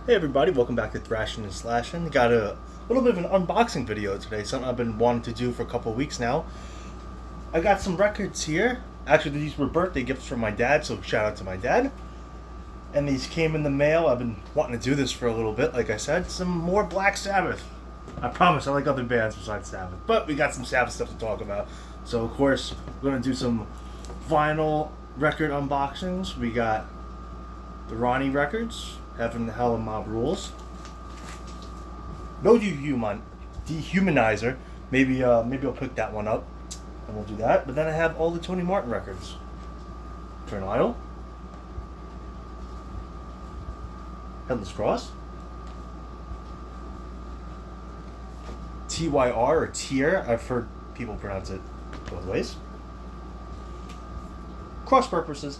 Hey everybody, welcome back to Thrashing and Slashing. Got a little bit of an unboxing video today, something I've been wanting to do for a couple of weeks now. I got some records here. Actually, these were birthday gifts from my dad, so shout out to my dad. And these came in the mail. I've been wanting to do this for a little bit, like I said. Some more Black Sabbath. I promise I like other bands besides Sabbath, but we got some Sabbath stuff to talk about. So of course, we're going to do some vinyl record unboxings. We got the Ronnie records, Heaven, Hell, and Mob Rules. No Dehumanizer. Maybe I'll pick that one up, and we'll do that. But then I have all the Tony Martin records. Turn Idol, Headless Cross, TYR or Tier. I've heard people pronounce it both ways. Cross Purposes,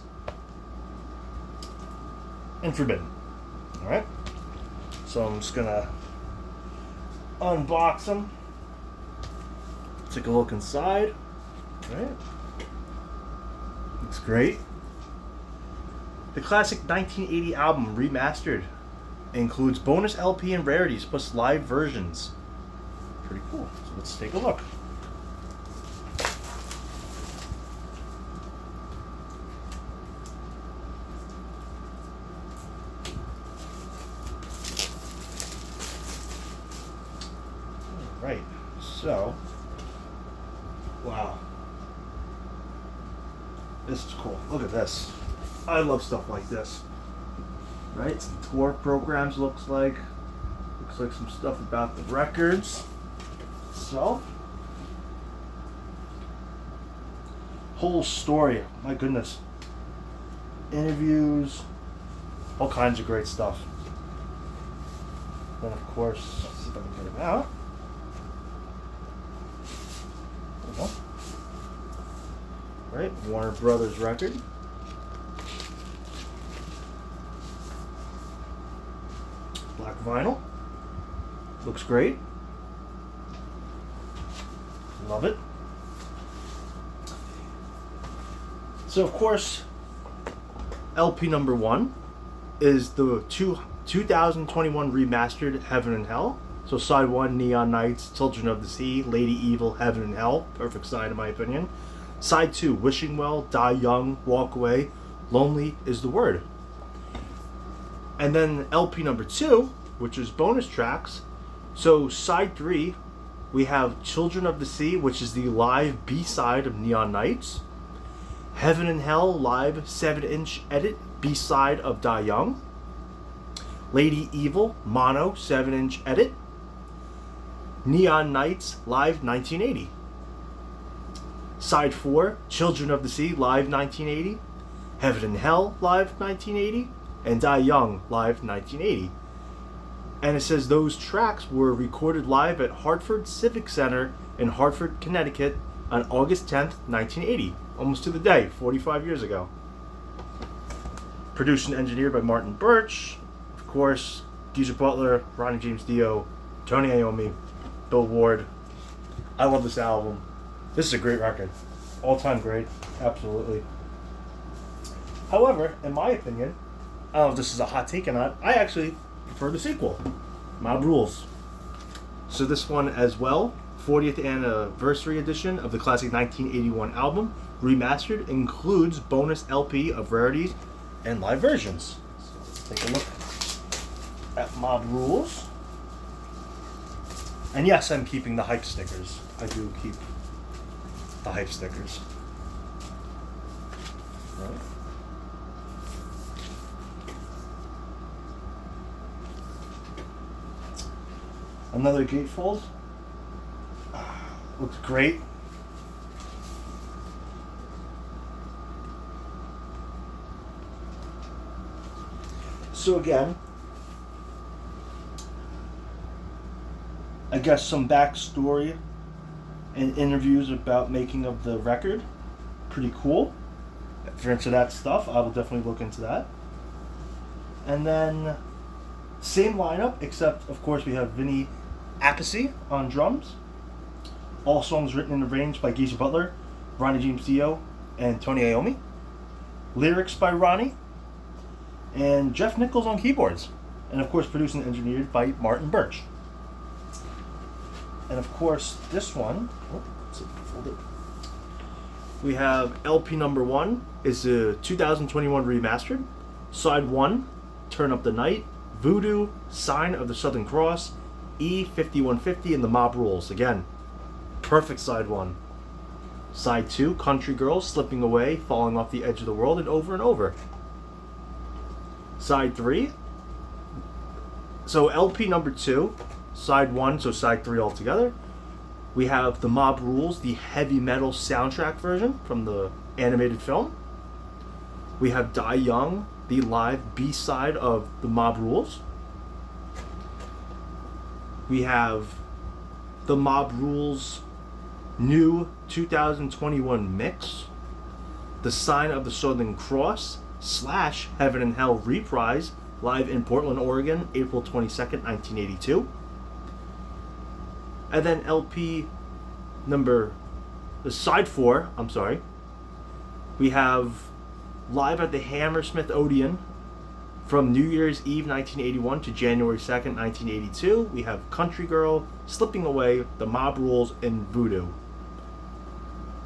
and Forbidden. Alright, so I'm just gonna unbox them, take a look inside. Alright, looks great. The classic 1980 album remastered includes bonus LP and rarities plus live versions. Pretty cool, so let's take a look. Right, so, wow, this is cool. Look at this. I love stuff like this. Right, some tour programs looks like some stuff about the records. So, whole story, my goodness. Interviews, all kinds of great stuff. Then of course, let's see if I can get it out. Right, Warner Brothers record. Black vinyl. Looks great. Love it. So of course, LP number 1 is the 2021 remastered Heaven and Hell. So side 1, Neon Knights, Children of the Sea, Lady Evil, Heaven and Hell. Perfect side in my opinion. Side 2, Wishing Well, Die Young, Walk Away, Lonely is the Word. And then LP number 2, which is bonus tracks. So side 3, we have Children of the Sea, which is the live B-side of Neon Knights. Heaven and Hell live 7-inch edit B-side of Die Young. Lady Evil mono 7-inch edit. Neon Knights live 1980. Side 4, Children of the Sea live 1980. Heaven and Hell live 1980. And Die Young live 1980. And it says those tracks were recorded live at Hartford Civic Center in Hartford, Connecticut on August 10th, 1980. Almost to the day, 45 years ago. Produced and engineered by Martin Birch. Of course, Geezer Butler, Ronnie James Dio, Tony Iommi, Bill Ward. I love this album. This is a great record. All-time great. Absolutely. However, in my opinion, I don't know if this is a hot take or not, I actually prefer the sequel, Mob Rules. So this one as well, 40th anniversary edition of the classic 1981 album, remastered, includes bonus LP of rarities and live versions. So let's take a look at Mob Rules. And yes, I'm keeping the hype stickers. I do keep the hype stickers. Right. Another gatefold. Looks great. So again, I guess some backstory and interviews about making of the record. Pretty cool. If you're into that stuff, I will definitely look into that. And then, same lineup, except of course we have Vinny Appice on drums. All songs written and arranged by Geezer Butler, Ronnie James Dio, and Tony Iommi. Lyrics by Ronnie. And Jeff Nichols on keyboards. And of course, produced and engineered by Martin Birch. And of course, this one, we have LP number 1 is the 2021 remastered. Side 1, Turn Up the Night, Voodoo, Sign of the Southern Cross, E5150, and The Mob Rules. Again, perfect side 1. Side 2, Country Girl, Slipping Away, Falling Off the Edge of the World, and Over. Side 3, so LP number 2, side 1, so side 3 altogether. We have The Mob Rules, the heavy metal soundtrack version from the animated film. We have Die Young, the live B-side of The Mob Rules. We have The Mob Rules new 2021 mix, The Sign of the Southern Cross / Heaven and Hell reprise, live in Portland, Oregon, April 22nd, 1982. And then LP side 4, we have Live at the Hammersmith Odeon from New Year's Eve 1981 to January 2nd, 1982. We have Country Girl, Slipping Away, The Mob Rules, and Voodoo.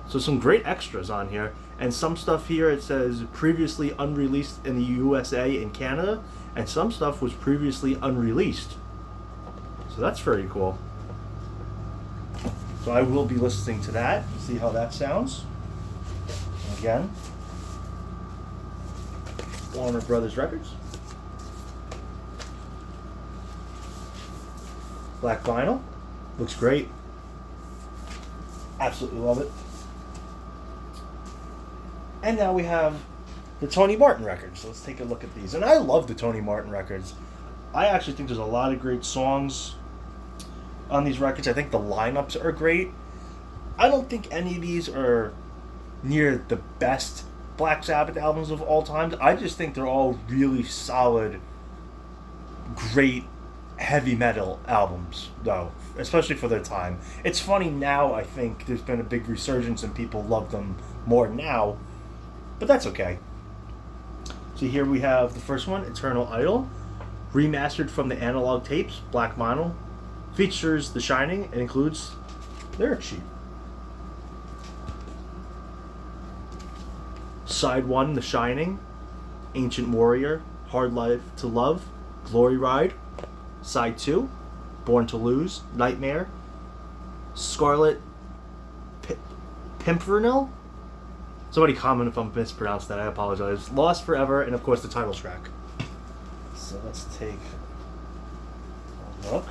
So some great extras on here. And some stuff here, it says previously unreleased in the USA and Canada, and some stuff was previously unreleased. So that's very cool. So I will be listening to that and see how that sounds. And again, Warner Brothers Records. Black vinyl. Looks great. Absolutely love it. And now we have the Tony Martin records. So let's take a look at these. And I love the Tony Martin records. I actually think there's a lot of great songs on these records. I think the lineups are great. I don't think any of these are near the best Black Sabbath albums of all time. I just think they're all really solid, great heavy metal albums, though, especially for their time. It's funny now, I think there's been a big resurgence and people love them more now, but that's okay. So here we have the first one, Eternal Idol, remastered from the analog tapes, black vinyl, features The Shining, and includes lyric sheet. Side 1, The Shining, Ancient Warrior, Hard Life to Love, Glory Ride. Side 2, Born to Lose, Nightmare, Scarlet Pimpernel. Somebody comment if I'm mispronounced that, I apologize. Lost Forever, and of course the title track. So let's take a look.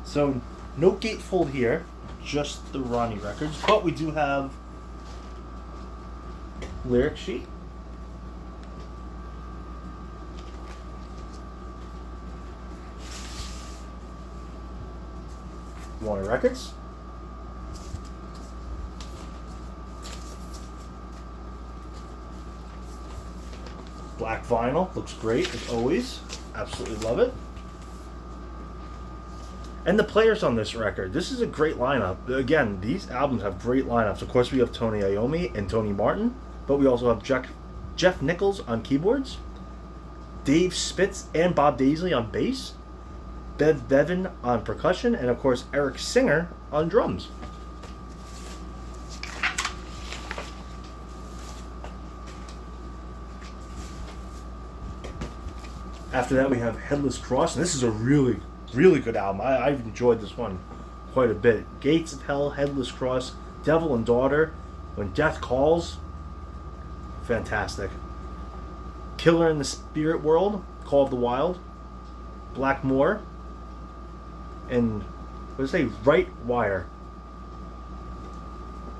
So no gatefold here, just the Ronnie records, but we do have lyric sheet. Warner Records. Black vinyl, looks great as always. Absolutely love it. And the players on this record, this is a great lineup. Again, these albums have great lineups. Of course, we have Tony Iommi and Tony Martin, but we also have Jeff Nichols on keyboards, Dave Spitz and Bob Daisley on bass, Bev Bevan on percussion, and of course Eric Singer on drums. After that, we have Headless Cross, and this is a really good album. I've enjoyed this one quite a bit. Gates of Hell, Headless Cross, Devil and Daughter, When Death Calls, fantastic. Killer in the Spirit World, Call of the Wild, Blackmore, and what did I say, Right Wire.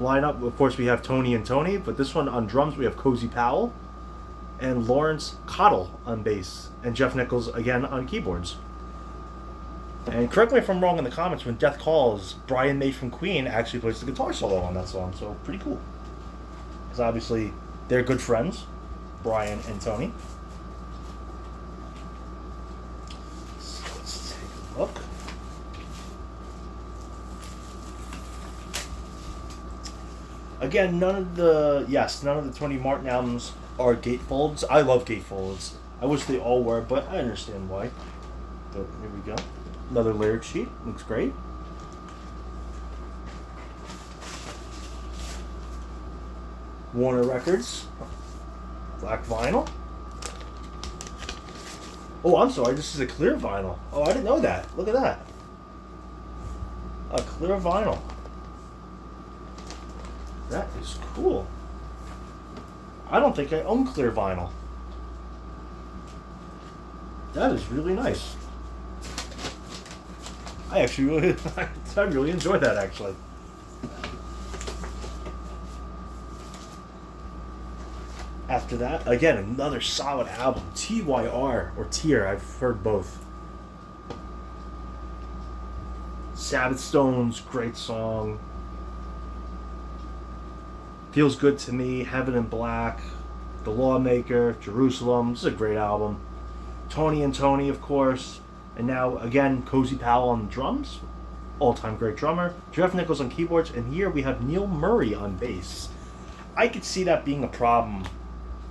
Lineup, of course, we have Tony and Tony, but this one on drums we have Cozy Powell and Lawrence Cottle on bass, and Jeff Nichols again on keyboards. And correct me if I'm wrong in the comments, When Death Calls, Brian May from Queen actually plays the guitar solo on that song, so pretty cool. Because obviously they're good friends, Brian and Tony. So let's take a look. Again, none of the Tony Martin albums are gatefolds. I love gatefolds. I wish they all were, but I understand why. So here we go. Another lyric sheet. Looks great. Warner Records. Black vinyl. Oh, I'm sorry. This is a clear vinyl. Oh, I didn't know that. Look at that. A clear vinyl. That is cool. I don't think I own clear vinyl. That is really nice. I actually really, I really enjoy that actually. After that, again, another solid album. TYR, or Tier, I've heard both. Sabbath Stones, great song. Feels Good to Me, Heaven in Black, The Lawmaker, Jerusalem. This is a great album. Tony and Tony, of course. And now, again, Cozy Powell on the drums. All-time great drummer. Jeff Nichols on keyboards. And here we have Neil Murray on bass. I could see that being a problem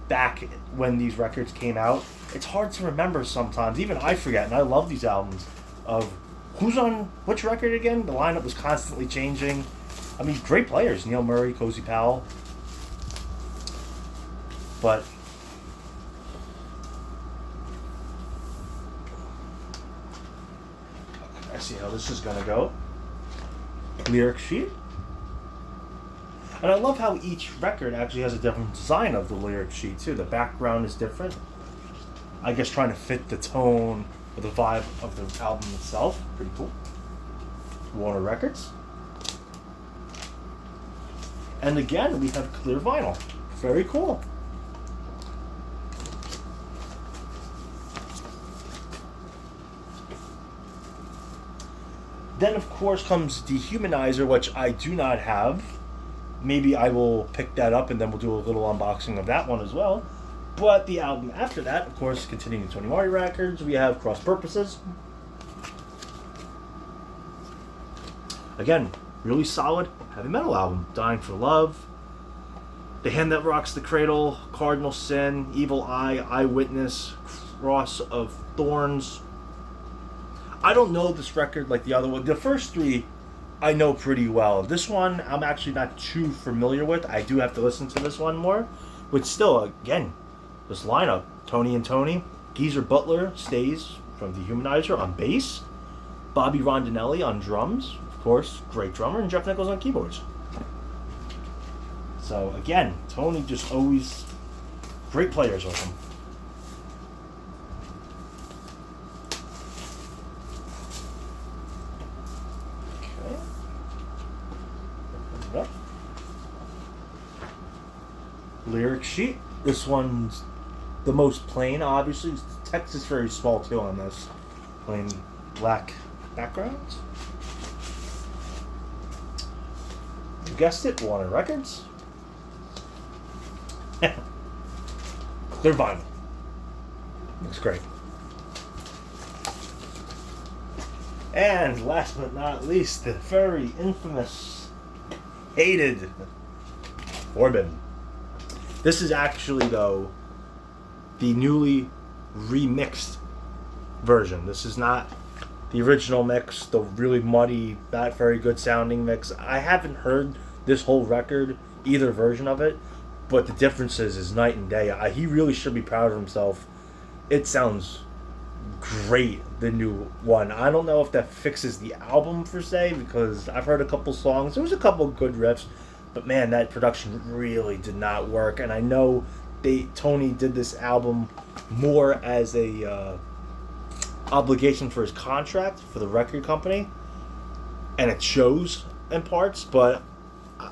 back when these records came out. It's hard to remember sometimes. Even I forget, and I love these albums, of who's on which record again. The lineup was constantly changing. I mean, great players. Neil Murray, Cozy Powell. But I see how this is going to go. Lyric sheet. And I love how each record actually has a different design of the lyric sheet, too. The background is different. I guess trying to fit the tone or the vibe of the album itself. Pretty cool. Warner Records. And again, we have clear vinyl. Very cool. Then, of course, comes Dehumanizer, which I do not have. Maybe I will pick that up and then we'll do a little unboxing of that one as well. But the album after that, of course, continuing Tony Martin records, we have Cross Purposes. Again, really solid heavy metal album. Dying for Love, The Hand That Rocks the Cradle, Cardinal Sin, Evil Eye, Eyewitness, Cross of Thorns. I don't know this record like the other one. The first three I know pretty well. This one I'm actually not too familiar with. I do have to listen to this one more. But still, again, this lineup, Tony and Tony, Geezer Butler stays from Dehumanizer on bass, Bobby Rondinelli on drums, of course, great drummer, and Jeff Nichols on keyboards. So again, Tony just always great players with him. Okay. Open it up. Lyric sheet. This one's the most plain, obviously. The text is very small too on this. Plain black background. You guessed it, Warner Records. They're vinyl. Looks great. And last but not least, the very infamous, hated Forbidden. This is actually, though, the newly remixed version. This is not the original mix, the really muddy, not very good sounding mix. I haven't heard this whole record, either version of it, but the differences is night and day. He really should be proud of himself. It sounds great, the new one. I don't know if that fixes the album per se, because I've heard a couple songs. There was a couple good riffs, but man, that production really did not work. And I know Tony did this album more as a obligation for his contract for the record company, and it shows in parts, but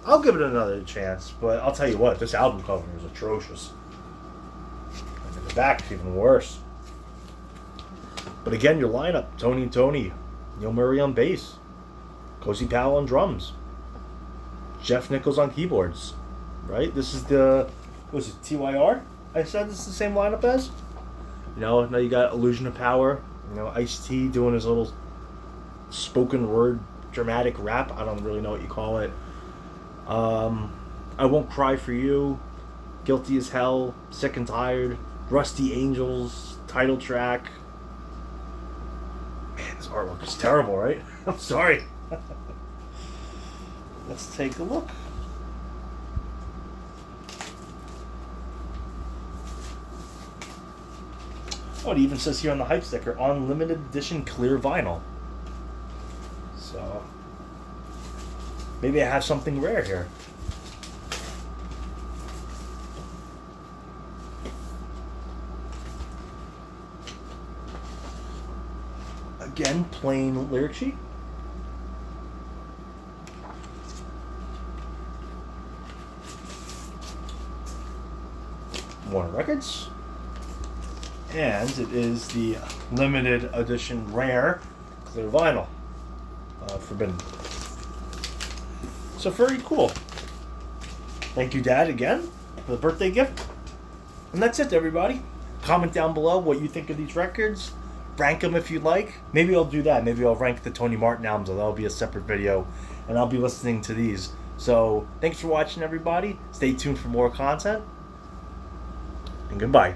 I'll give it another chance. But I'll tell you what, this album cover is atrocious. And in the back, it's even worse. But again, your lineup, Tony and Tony, Neil Murray on bass, Cozy Powell on drums, Jeff Nichols on keyboards, right? This is the, what was it, TYR? I said this is the same lineup as? You know, now you got Illusion of Power, you know, Ice-T doing his little spoken word dramatic rap. I don't really know what you call it. I Won't Cry for You, Guilty as Hell, Sick and Tired, Rusty Angels, title track. Man, this artwork is terrible, right? I'm sorry. Let's take a look. Oh, it even says here on the hype sticker, on limited edition clear vinyl. So, maybe I have something rare here. Again, plain lyric sheet. Warner Records. And it is the limited edition rare clear vinyl. Forbidden. So very cool. Thank you, Dad, again for the birthday gift. And that's it, everybody. Comment down below what you think of these records. Rank them if you like. Maybe I'll do that. Maybe I'll rank the Tony Martin albums. That'll be a separate video. And I'll be listening to these. So thanks for watching, everybody. Stay tuned for more content. And goodbye.